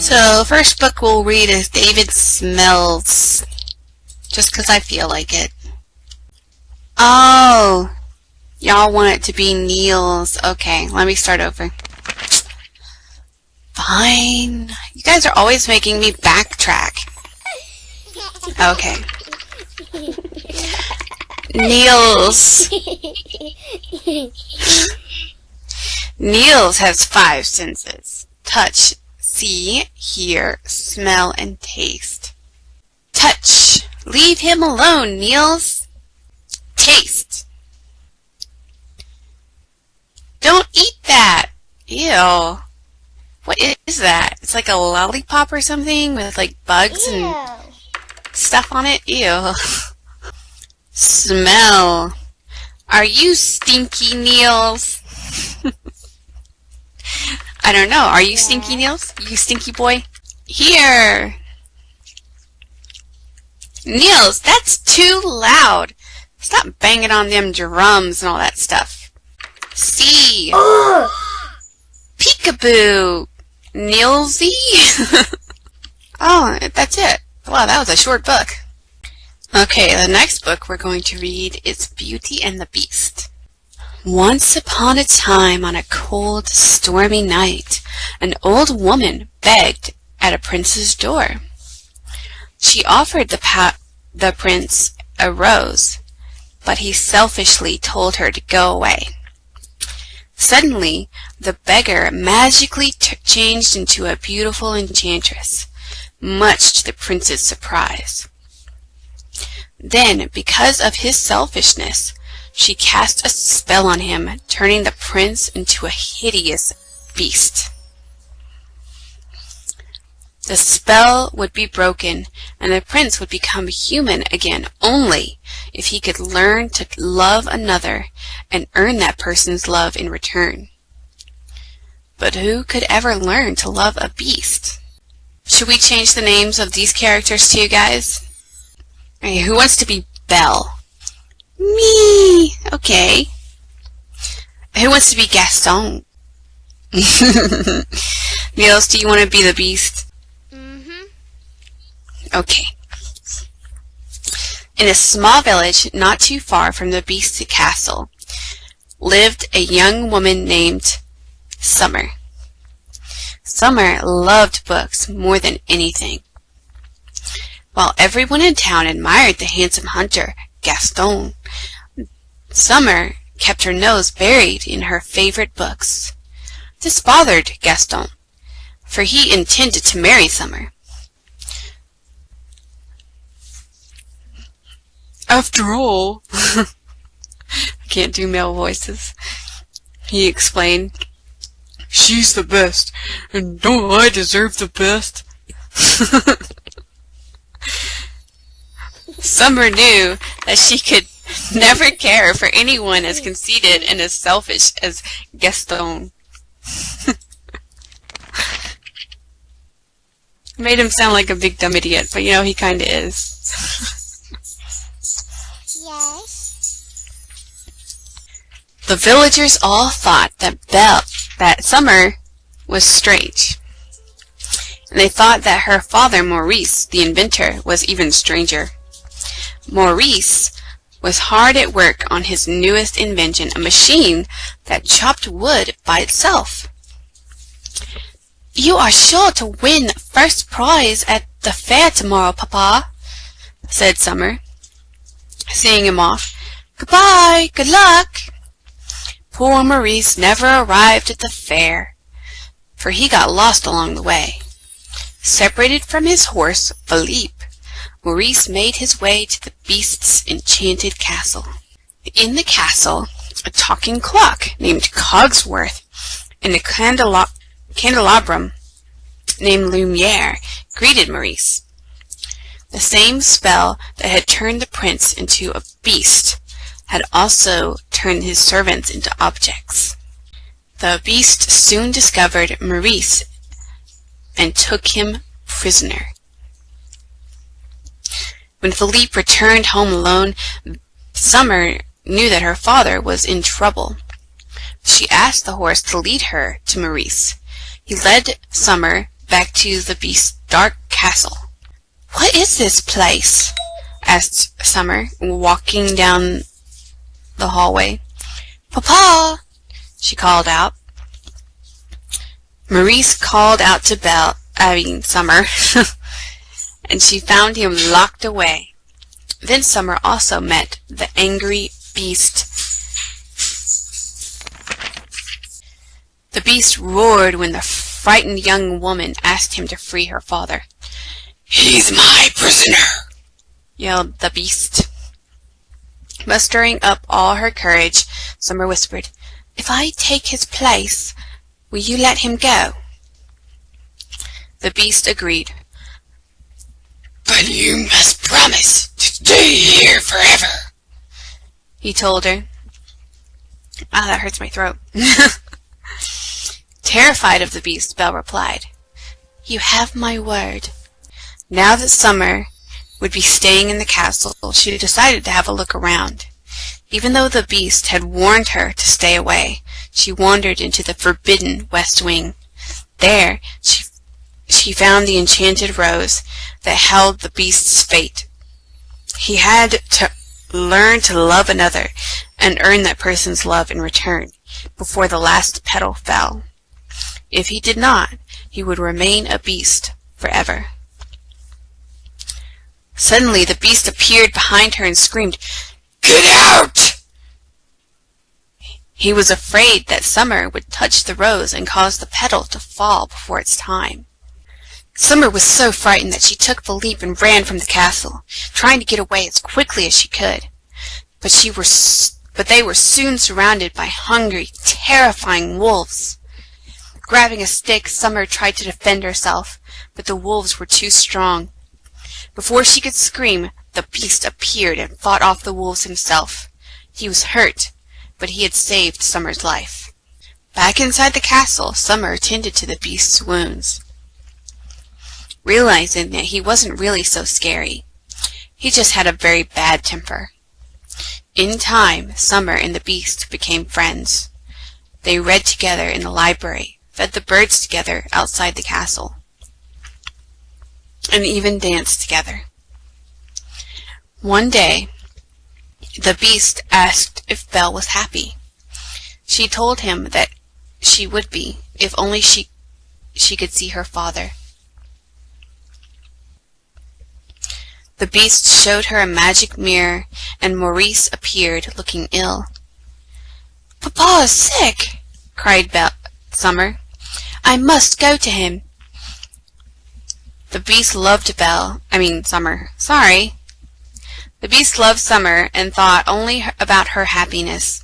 So, first book we'll read is David Smells, just because I feel like it. Oh, y'all want it to be Niels. Okay, let me start over. Fine. You guys are always making me backtrack. Okay. Niels. Niels has 5 senses. Touch, see, hear, smell, and taste. Touch. Leave him alone, Niels. Taste. Don't eat that. Ew. What is that? It's like a lollipop or something with like bugs and stuff on it? Ew. Smell. Are you stinky, Niels? I don't know. Are you stinky, Niels? You stinky boy? Here. Niels, that's too loud. Stop banging on them drums and all that stuff. See. Peekaboo. Nielsy. Oh, that's it. Wow, that was a short book. Okay, the next book we're going to read is Beauty and the Beast. Once upon a time, on a cold, stormy night, an old woman begged at a prince's door. She offered the prince a rose, but he selfishly told her to go away. Suddenly, the beggar magically changed into a beautiful enchantress, much to the prince's surprise. Then, because of his selfishness, she cast a spell on him, turning the prince into a hideous beast. The spell would be broken, and the prince would become human again only if he could learn to love another and earn that person's love in return. But who could ever learn to love a beast? Should we change the names of these characters to you guys? Hey, who wants to be Belle? Me! Okay. Who wants to be Gaston? Niels, do you want to be the beast? Okay. In a small village not too far from the beast's castle lived a young woman named Summer. Summer loved books more than anything. While everyone in town admired the handsome hunter, Gaston, Summer kept her nose buried in her favorite books. This bothered Gaston, for he intended to marry Summer. After all, I can't do male voices, he explained, she's the best, and don't I deserve the best? Summer knew that she could never care for anyone as conceited and as selfish as Gaston. Made him sound like a big dumb idiot, but you know, he kinda is. The villagers all thought that Summer was strange, and they thought that her father, Maurice, the inventor, was even stranger. Maurice was hard at work on his newest invention, a machine that chopped wood by itself. "You are sure to win first prize at the fair tomorrow, Papa," said Summer, seeing him off. "Goodbye, good luck." Poor Maurice never arrived at the fair, for he got lost along the way. Separated from his horse, Philippe, Maurice made his way to the beast's enchanted castle. In the castle, a talking clock named Cogsworth and a candelabrum named Lumiere greeted Maurice. The same spell that had turned the prince into a beast had also turned his servants into objects. The beast soon discovered Maurice and took him prisoner. When Philippe returned home alone, Summer knew that her father was in trouble. She asked the horse to lead her to Maurice. He led Summer back to the beast's dark castle. "What is this place?" asked Summer, walking down the hallway. "Papa!" she called out. Maurice called out to Summer, and she found him locked away. Then Summer also met the angry beast. The beast roared when the frightened young woman asked him to free her father. "He's my prisoner!" yelled the beast. Mustering up all her courage, Summer whispered, "If I take his place, will you let him go?" The beast agreed. "But you must promise to stay here forever," he told her. Ah, that hurts my throat. Terrified of the beast, Belle replied, "You have my word." Now that Summer would be staying in the castle, she decided to have a look around. Even though the beast had warned her to stay away, she wandered into the forbidden west wing. There, she found the enchanted rose that held the beast's fate. He had to learn to love another and earn that person's love in return before the last petal fell. If he did not, he would remain a beast forever. Suddenly, the beast appeared behind her and screamed, "Get out!" He was afraid that Summer would touch the rose and cause the petal to fall before its time. Summer was so frightened that she took the leap and ran from the castle, trying to get away as quickly as she could. But they were soon surrounded by hungry, terrifying wolves. Grabbing a stick, Summer tried to defend herself, but the wolves were too strong. Before she could scream, the beast appeared and fought off the wolves himself. He was hurt, but he had saved Summer's life. Back inside the castle, Summer attended to the beast's wounds. Realizing that he wasn't really so scary, he just had a very bad temper. In time, Summer and the beast became friends. They read together in the library, fed the birds together outside the castle, and even danced together. One day, the beast asked if Belle was happy. She told him that she would be, if only she could see her father. The beast showed her a magic mirror, and Maurice appeared, looking ill. "Papa is sick!" cried Summer. "I must go to him." The beast loved Summer. Sorry. The beast loved Summer and thought only about her happiness.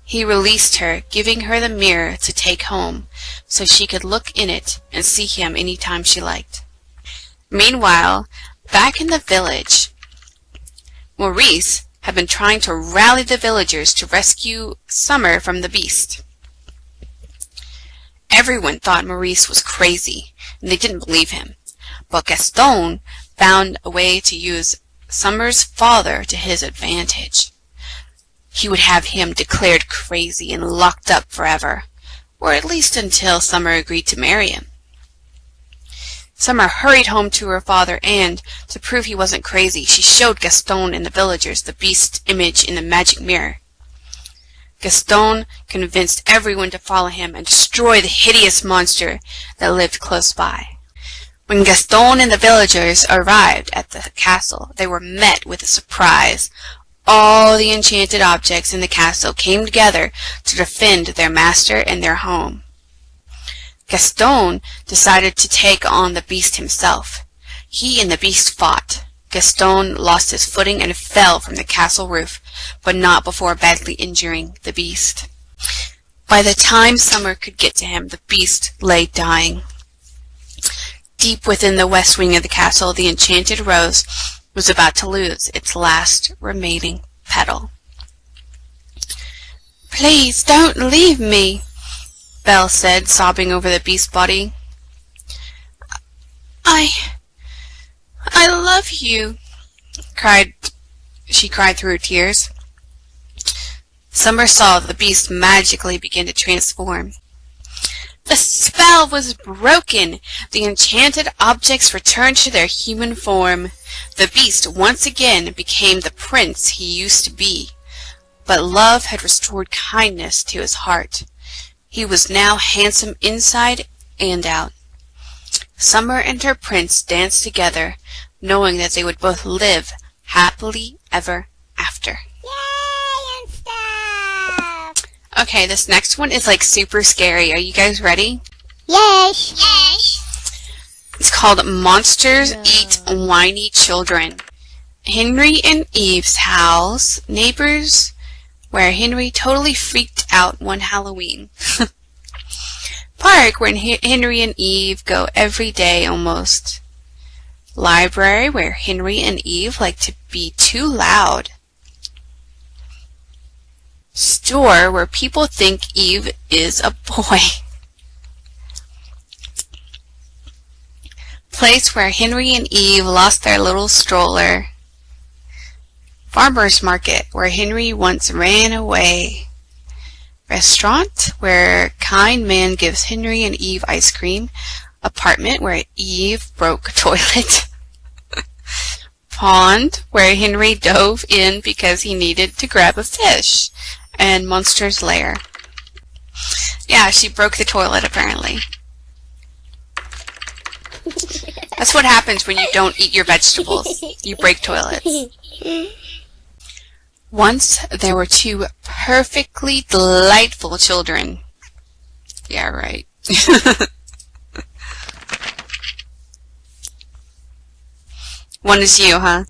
He released her, giving her the mirror to take home, so she could look in it and see him any time she liked. Meanwhile, back in the village, Maurice had been trying to rally the villagers to rescue Summer from the beast. Everyone thought Maurice was crazy, and they didn't believe him. But Gaston found a way to use Summer's father to his advantage. He would have him declared crazy and locked up forever, or at least until Summer agreed to marry him. Summer hurried home to her father and, to prove he wasn't crazy, she showed Gaston and the villagers the beast's image in the magic mirror. Gaston convinced everyone to follow him and destroy the hideous monster that lived close by. When Gaston and the villagers arrived at the castle, they were met with a surprise. All the enchanted objects in the castle came together to defend their master and their home. Gaston decided to take on the beast himself. He and the beast fought. Gaston lost his footing and fell from the castle roof, but not before badly injuring the beast. By the time Summer could get to him, the beast lay dying. Deep within the west wing of the castle, the enchanted rose was about to lose its last remaining petal. "Please don't leave me," Belle said, sobbing over the beast's body. I love you," she cried through her tears. Summer saw the beast magically begin to transform. The spell was broken. The enchanted objects returned to their human form. The beast once again became the prince he used to be. But love had restored kindness to his heart. He was now handsome inside and out. Summer and her prince danced together, knowing that they would both live happily ever after. Yay and stuff! Okay, this next one is like super scary. Are you guys ready? Yes. Yes. It's called Monsters Eat Whiny Children. Henry and Eve's house, neighbors, where Henry totally freaked out one Halloween. Park, where Henry and Eve go every day almost. Library, where Henry and Eve like to be too loud. Store, where people think Eve is a boy. Place where Henry and Eve lost their little stroller. Farmer's market, where Henry once ran away. Restaurant, where kind man gives Henry and Eve ice cream. Apartment, where Eve broke toilet. Pond, where Henry dove in because he needed to grab a fish. And Monster's lair. Yeah, she broke the toilet apparently. That's what happens when you don't eat your vegetables. You break toilets. Once there were two perfectly delightful children. Yeah, right. One is you, huh?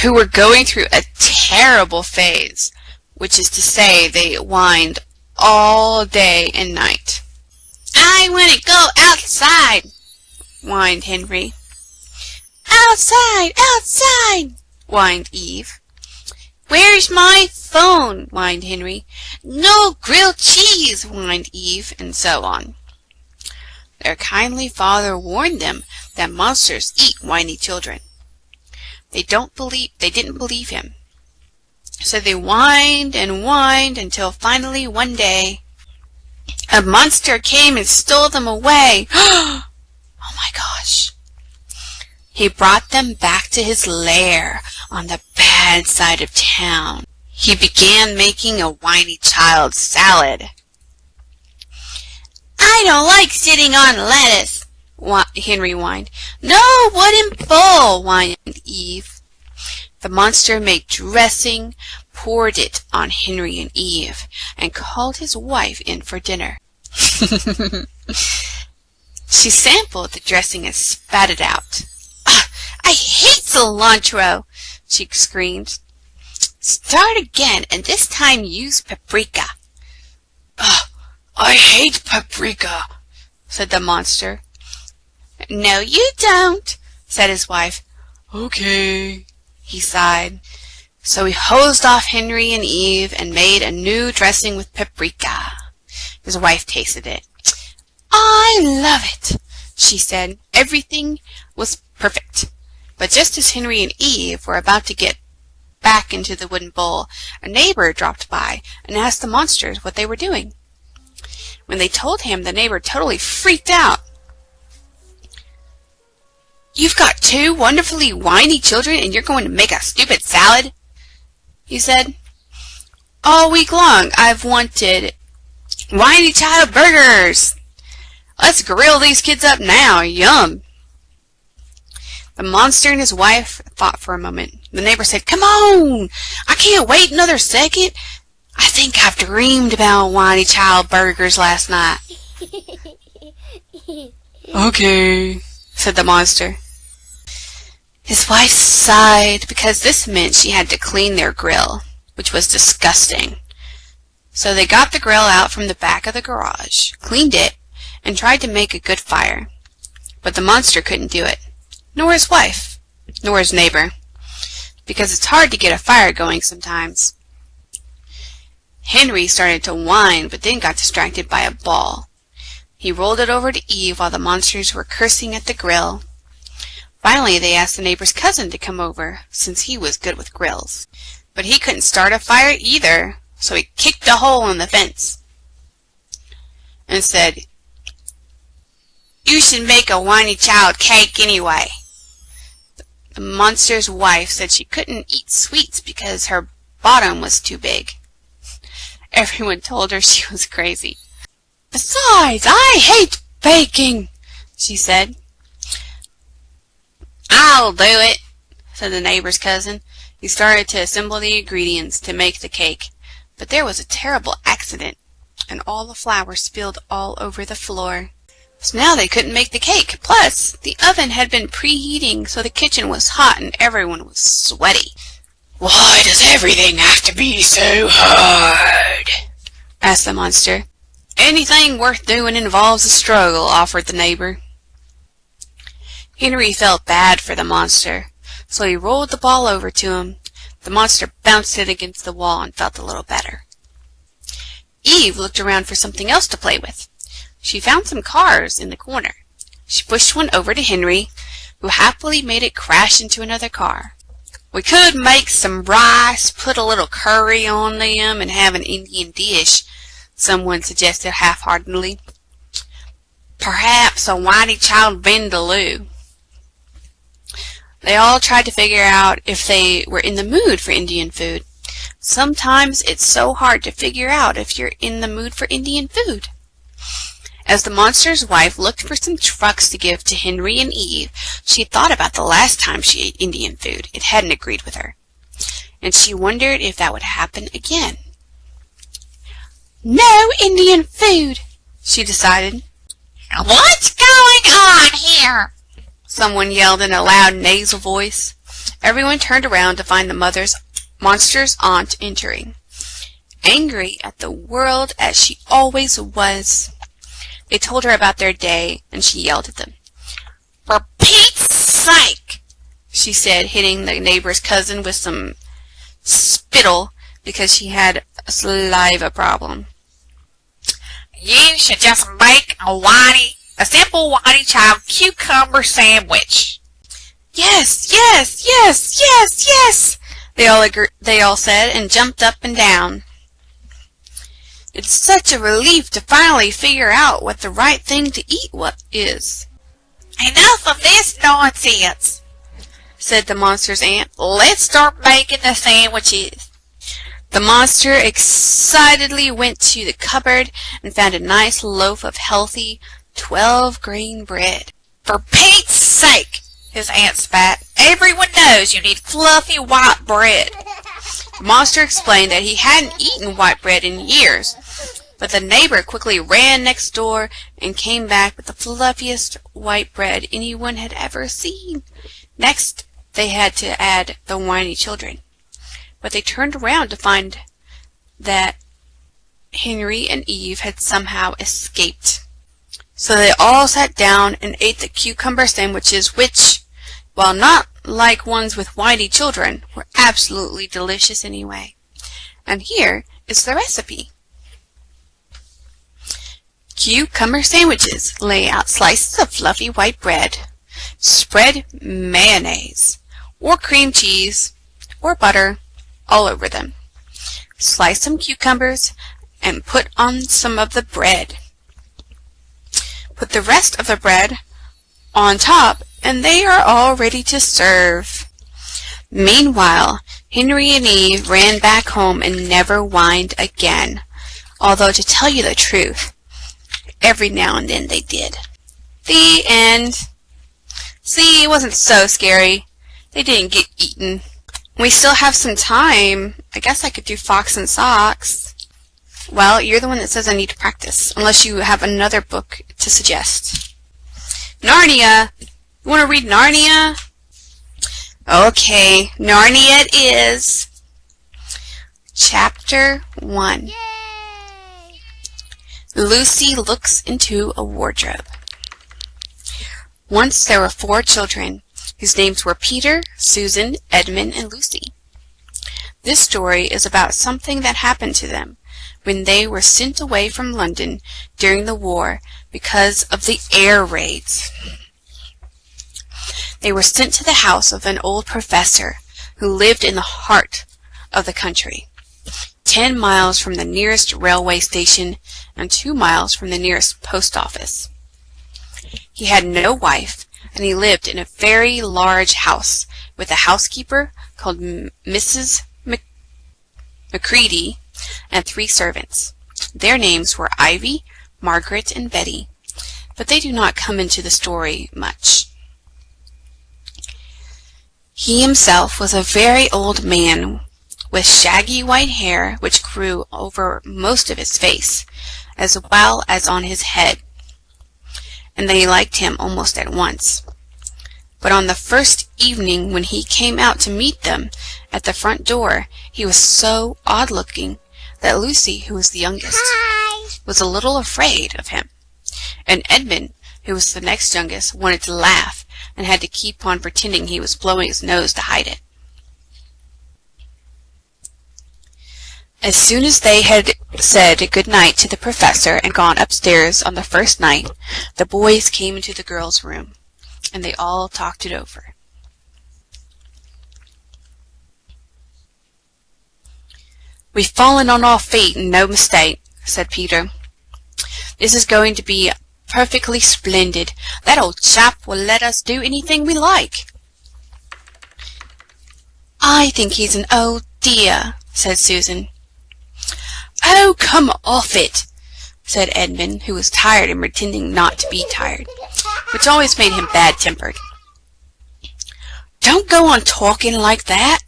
Who were going through a terrible phase, which is to say they whined all day and night. I want to go outside, whined Henry. Outside, outside, whined Eve. Where's my phone? Whined Henry. No grilled cheese, whined Eve, and so on. Their kindly father warned them that monsters eat whiny children. They didn't believe him. So they whined and whined until finally one day a monster came and stole them away. Oh my gosh. He brought them back to his lair on the bad side of town. He began making a whiny child salad. I don't like sitting on lettuce, Henry whined. No wooden bowl, whined Eve. The monster made dressing, poured it on Henry and Eve, and called his wife in for dinner. She sampled the dressing and spat it out. I hate cilantro, she screamed. Start again, and this time use paprika. I hate paprika, said the monster. No, you don't, said his wife. Okay, he sighed. So he hosed off Henry and Eve and made a new dressing with paprika. His wife tasted it. I love it, she said. Everything was perfect. But just as Henry and Eve were about to get back into the wooden bowl, a neighbor dropped by and asked the monsters what they were doing. When they told him, the neighbor totally freaked out. You've got two wonderfully whiny children and you're going to make a stupid salad? He said. All week long I've wanted whiny child burgers. Let's grill these kids up now. Yum. The monster and his wife thought for a moment. The neighbor said, Come on! I can't wait another second. I think I've dreamed about whiny child burgers last night. Okay, said the monster. His wife sighed because this meant she had to clean their grill, which was disgusting. So they got the grill out from the back of the garage, cleaned it, and tried to make a good fire. But the monster couldn't do it. Nor his wife, nor his neighbor, because it's hard to get a fire going sometimes. Henry started to whine, but then got distracted by a ball. He rolled it over to Eve while the monsters were cursing at the grill. Finally, they asked the neighbor's cousin to come over, since he was good with grills. But he couldn't start a fire either, so he kicked a hole in the fence and said, You should make a whiny child cake anyway. The monster's wife said she couldn't eat sweets because her bottom was too big. Everyone told her she was crazy. Besides, I hate baking, she said. I'll do it, said the neighbor's cousin. He started to assemble the ingredients to make the cake, but there was a terrible accident, and all the flour spilled all over the floor. So now they couldn't make the cake. Plus, the oven had been preheating, so the kitchen was hot and everyone was sweaty. Why does everything have to be so hard? Asked the monster. Anything worth doing involves a struggle, offered the neighbor. Henry felt bad for the monster, so he rolled the ball over to him. The monster bounced it against the wall and felt a little better. Eve looked around for something else to play with. She found some cars in the corner. She pushed one over to Henry, who happily made it crash into another car. We could make some rice, put a little curry on them, and have an Indian dish, someone suggested half-heartedly. Perhaps a whitey child vindaloo. They all tried to figure out if they were in the mood for Indian food. Sometimes it's so hard to figure out if you're in the mood for Indian food. As the monster's wife looked for some trucks to give to Henry and Eve, she thought about the last time she ate Indian food. It hadn't agreed with her, and she wondered if that would happen again. No Indian food, she decided. What's going on here? Someone yelled in a loud nasal voice. Everyone turned around to find the monster's aunt entering, angry at the world as she always was. They told her about their day, and she yelled at them. For Pete's sake, she said, hitting the neighbor's cousin with some spittle because she had a saliva problem. You should just make a simple whitey child cucumber sandwich. Yes, yes, yes, yes, yes, they all said, and jumped up and down. It's such a relief to finally figure out what the right thing to eat is. Enough of this nonsense, said the monster's aunt. Let's start making the sandwiches. The monster excitedly went to the cupboard and found a nice loaf of healthy 12-grain bread. For Pete's sake, his aunt spat. Everyone knows you need fluffy white bread. The monster explained that he hadn't eaten white bread in years, but the neighbor quickly ran next door and came back with the fluffiest white bread anyone had ever seen. Next, they had to add the whiny children, but they turned around to find that Henry and Eve had somehow escaped. So they all sat down and ate the cucumber sandwiches, which, while not like ones with whiny children, were absolutely delicious anyway. And here is the recipe. Cucumber sandwiches. Lay out slices of fluffy white bread. Spread mayonnaise or cream cheese or butter all over them. Slice some cucumbers and put on some of the bread. Put the rest of the bread on top, and they are all ready to serve. Meanwhile, Henry and Eve ran back home and never whined again, although to tell you the truth, every now and then they did. The end. See, it wasn't so scary. They didn't get eaten. We still have some time. I guess I could do Fox and Socks. Well, you're the one that says I need to practice, unless you have another book to suggest. Narnia! You want to read Narnia? Okay, Narnia it is. Chapter 1. Yay! Lucy looks into a wardrobe. Once there were 4 children, whose names were Peter, Susan, Edmund, and Lucy. This story is about something that happened to them when they were sent away from London during the war because of the air raids. They were sent to the house of an old professor who lived in the heart of the country, 10 miles from the nearest railway station and 2 miles from the nearest post office. He had no wife, and he lived in a very large house with a housekeeper called Mrs. Macready and 3 servants. Their names were Ivy, Margaret, and Betty, but they do not come into the story much. He himself was a very old man with shaggy white hair which grew over most of his face, as well as on his head, and they liked him almost at once. But on the first evening when he came out to meet them at the front door, he was so odd-looking that Lucy, who was the youngest, was a little afraid of him, and Edmund, who was the next youngest, wanted to laugh and had to keep on pretending he was blowing his nose to hide it. As soon as they had said good night to the professor and gone upstairs on the first night, the boys came into the girls' room, and they all talked it over. "We've fallen on our feet and no mistake," said Peter. "This is going to be perfectly splendid. That old chap will let us do anything we like." "I think he's an old dear," said Susan. "Oh, come off it," said Edmund, who was tired and pretending not to be tired, which always made him bad-tempered. "Don't go on talking like that."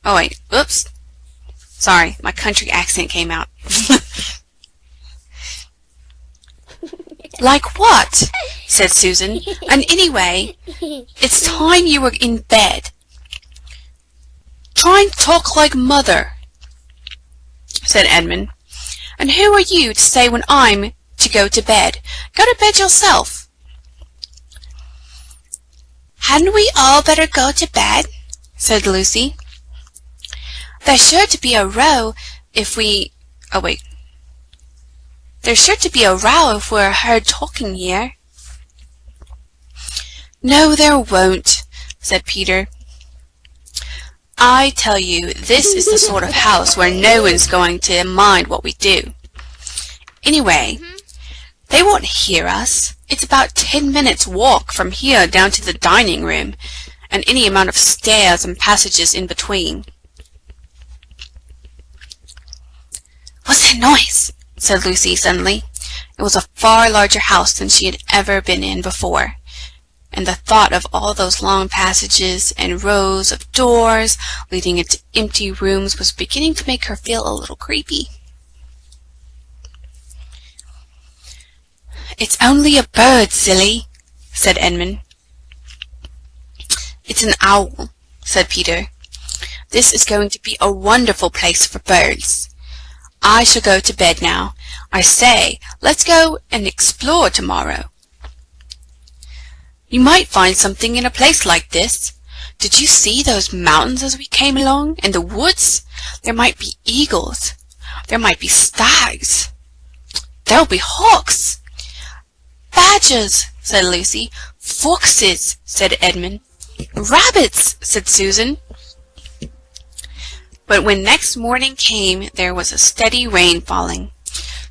Oh, wait, oops. Sorry, my country accent came out. "Like what?" said Susan. "And anyway, it's time you were in bed." "Try and talk like mother," said Edmund. "And who are you to say when I'm to go to bed? Go to bed yourself." "Hadn't we all better go to bed?" said Lucy. "There's sure to be a row if we... Oh, wait. There's sure to be a row if we're heard talking here." "No, there won't," said Peter. "I tell you, this is the sort of house where no one's going to mind what we do. Anyway, they won't hear us. It's about 10 minutes' walk from here down to the dining room, and any amount of stairs and passages in between." "What's that noise?" said Lucy suddenly. It was a far larger house than she had ever been in before, and the thought of all those long passages and rows of doors leading into empty rooms was beginning to make her feel a little creepy. "It's only a bird, silly," said Edmund. "It's an owl," said Peter. "This is going to be a wonderful place for birds. I shall go to bed now. I say, let's go and explore tomorrow." "You might find something in a place like this. Did you see those mountains as we came along, and the woods? There might be eagles. There might be stags. There'll be hawks." "Badgers," said Lucy. "Foxes," said Edmund. "Rabbits," said Susan. But when next morning came, there was a steady rain falling,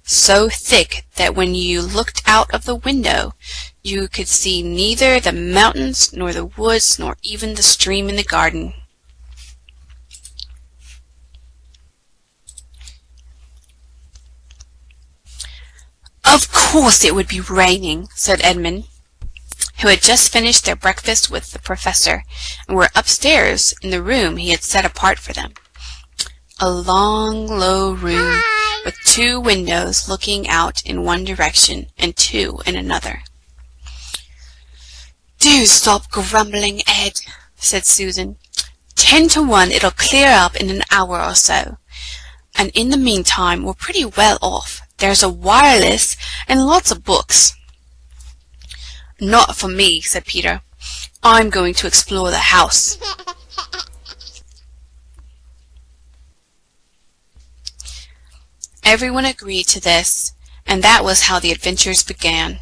so thick that when you looked out of the window, you could see neither the mountains nor the woods nor even the stream in the garden. "Of course it would be raining," said Edmund, who had just finished their breakfast with the professor, and were upstairs in the room he had set apart for them. A long, low room with 2 windows looking out in one direction and 2 in another. "Do stop grumbling, Ed," said Susan. 10 to 1 it'll clear up in an hour or so, and in the meantime we're pretty well off. There's a wireless and lots of books." "Not for me," said Peter. "I'm going to explore the house." Everyone agreed to this, and that was how the adventures began.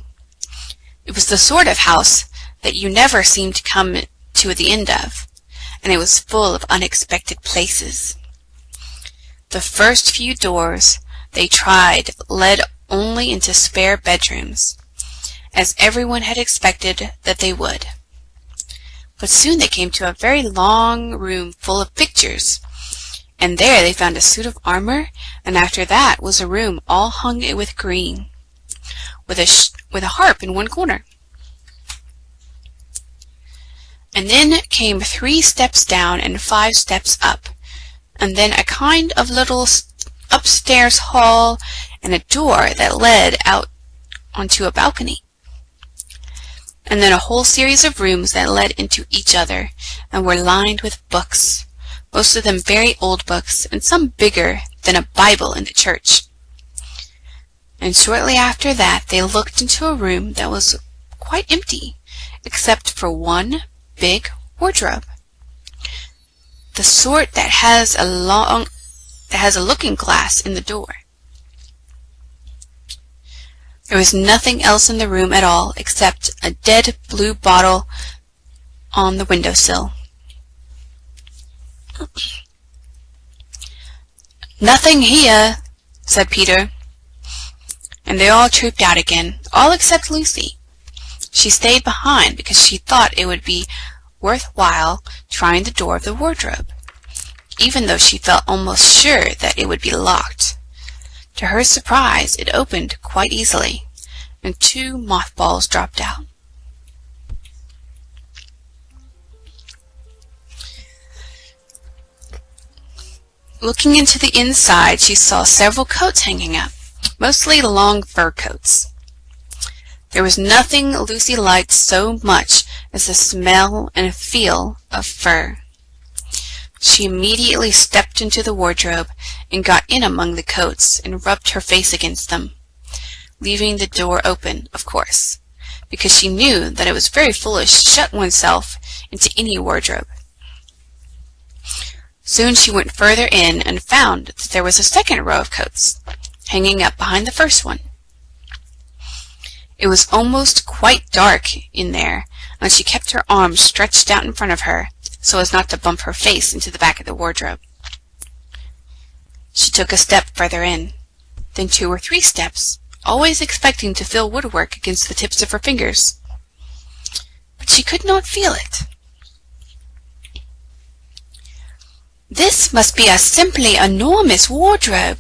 It was the sort of house that you never seemed to come to the end of, and it was full of unexpected places. The first few doors they tried led only into spare bedrooms, as everyone had expected that they would. But soon they came to a very long room full of pictures, and there they found a suit of armor, and after that was a room all hung with green, with a harp in one corner. And then came 3 steps down and 5 steps up, and then a kind of little upstairs hall and a door that led out onto a balcony. And then a whole series of rooms that led into each other and were lined with books, most of them very old books, and some bigger than a Bible in the church. And shortly after that they looked into a room that was quite empty, except for one big wardrobe, the sort that has a looking glass in the door. There was nothing else in the room at all except a dead blue bottle on the windowsill. "Nothing here," said Peter, and they all trooped out again, all except Lucy. She stayed behind because she thought it would be worthwhile trying the door of the wardrobe, even though she felt almost sure that it would be locked. To her surprise, it opened quite easily, and 2 mothballs dropped out. Looking into the inside, she saw several coats hanging up, mostly long fur coats. There was nothing Lucy liked so much as the smell and feel of fur. She immediately stepped into the wardrobe and got in among the coats and rubbed her face against them, leaving the door open, of course, because she knew that it was very foolish to shut oneself into any wardrobe. Soon she went further in and found that there was a second row of coats, hanging up behind the first one. It was almost quite dark in there, and she kept her arms stretched out in front of her so as not to bump her face into the back of the wardrobe. She took a step further in, then 2 or 3 steps, always expecting to feel woodwork against the tips of her fingers. But she could not feel it. "This must be a simply enormous wardrobe,"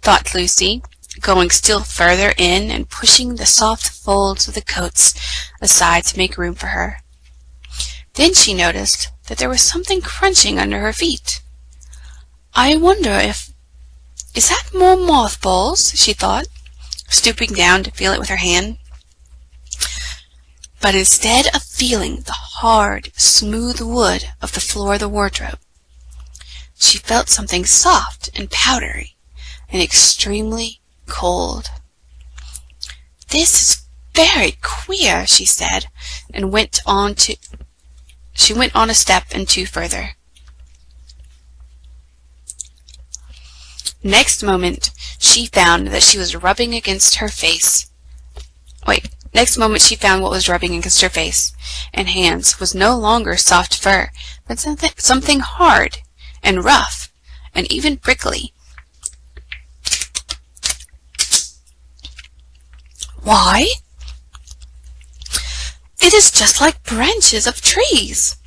thought Lucy, going still further in and pushing the soft folds of the coats aside to make room for her. Then she noticed that there was something crunching under her feet. "I wonder is that more mothballs?" she thought, stooping down to feel it with her hand. But instead of feeling the hard, smooth wood of the floor of the wardrobe, she felt something soft and powdery and extremely cold. "This is very queer," she said, and went on a step and 2 further. Next moment she found that she was rubbing against her face. Next moment she found what was rubbing against her face and hands was no longer soft fur, but something hard and rough and even prickly. "Why, it is just like branches of trees!"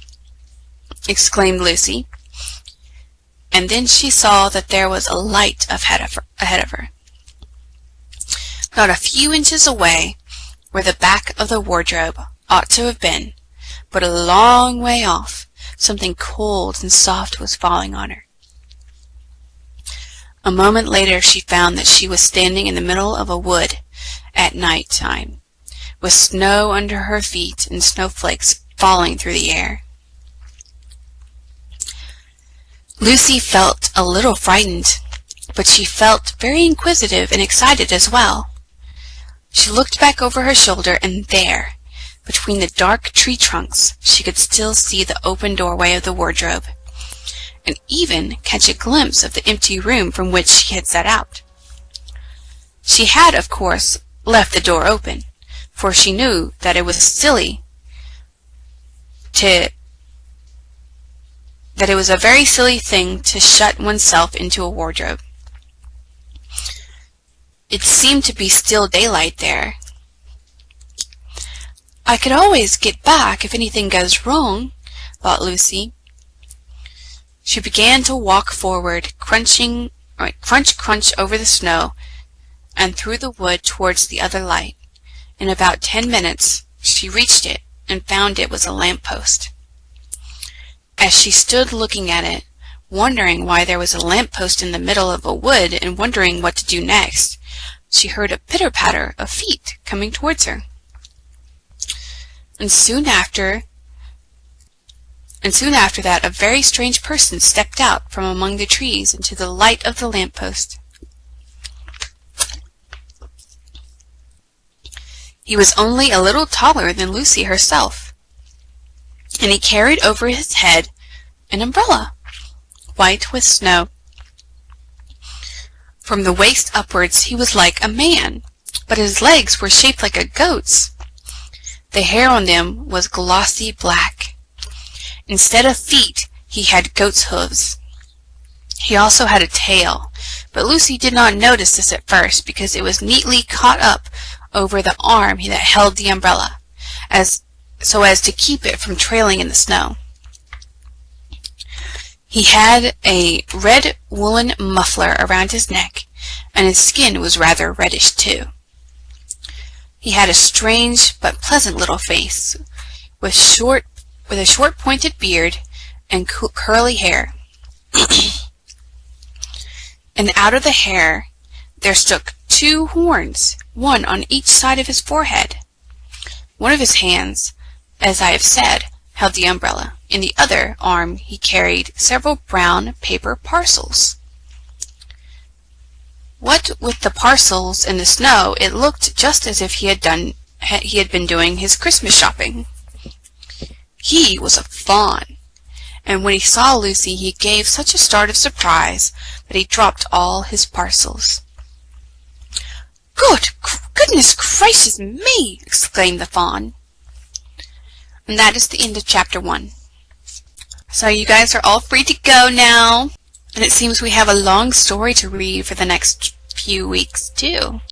exclaimed Lucy. And then she saw that there was a light ahead of her. Not a few inches away, where the back of the wardrobe ought to have been, but a long way off, something cold and soft was falling on her. A moment later she found that she was standing in the middle of a wood at night time, with snow under her feet and snowflakes falling through the air. Lucy felt a little frightened, but she felt very inquisitive and excited as well. She looked back over her shoulder, and there, between the dark tree trunks, she could still see the open doorway of the wardrobe, and even catch a glimpse of the empty room from which she had set out. She had, of course, left the door open, for she knew that it was a very silly thing to shut oneself into a wardrobe. It seemed to be still daylight there, I could always get back if anything goes wrong, thought Lucy. She began to walk forward, crunch, crunch over the snow, and through the wood towards the other light. In about 10 minutes, she reached it and found it was a lamp-post. As she stood looking at it, wondering why there was a lamp-post in the middle of a wood and wondering what to do next, she heard a pitter-patter of feet coming towards her. And soon after that, a very strange person stepped out from among the trees into the light of the lamp-post. He was only a little taller than Lucy herself, and he carried over his head an umbrella, white with snow. From the waist upwards he was like a man, but his legs were shaped like a goat's. The hair on them was glossy black. Instead of feet, he had goat's hooves. He also had a tail, but Lucy did not notice this at first because it was neatly caught up over the arm that held the umbrella, so as to keep it from trailing in the snow. He had a red woolen muffler around his neck, and his skin was rather reddish too. He had a strange but pleasant little face, with a short pointed beard and curly hair. And out of the hair there stuck 2 horns, one on each side of his forehead. One of his hands, as I have said, held the umbrella. In the other arm he carried several brown paper parcels. What with the parcels and the snow, it looked just as if he had been doing his Christmas shopping. He was a fawn, and when he saw Lucy he gave such a start of surprise that he dropped all his parcels. Goodness gracious me! Exclaimed the fawn. And that is the end of chapter 1. So you guys are all free to go now. And it seems we have a long story to read for the next few weeks too.